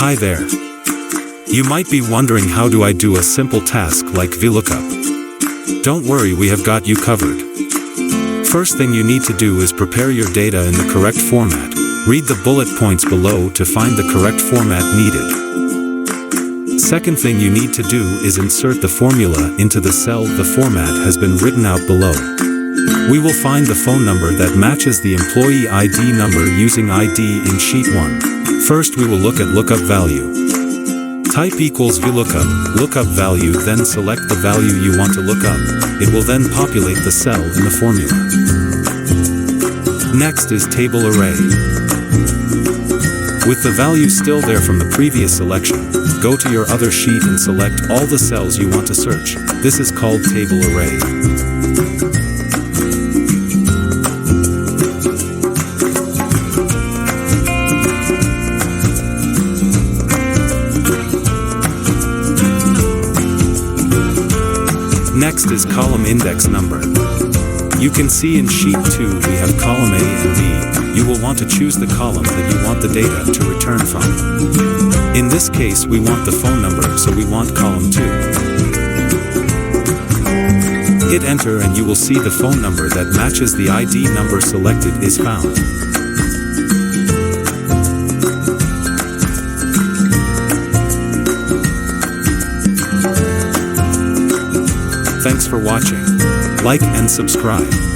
Hi there. You might be wondering, how do I do a simple task like VLOOKUP? Don't worry, we have got you covered. First thing you need to do is prepare your data in the correct format. Read the bullet points below to find the correct format needed. Second thing you need to do is insert the formula into the cell the format has been written out below. We will find the phone number that matches the employee ID number using ID in sheet 1. First we will look at lookup value. Type equals VLOOKUP, lookup value, then select the value you want to look up. It will then populate the cell in the formula. Next is table array. With the value still there from the previous selection, go to your other sheet and select all the cells you want to search. This is called table array. Next is column index number. You can see in sheet 2 we have column A and B. You will want to choose the column that you want the data to return from. In this case we want the phone number, so we want column 2. Hit enter and you will see the phone number that matches the ID number selected is found. Thanks for watching. Like and subscribe.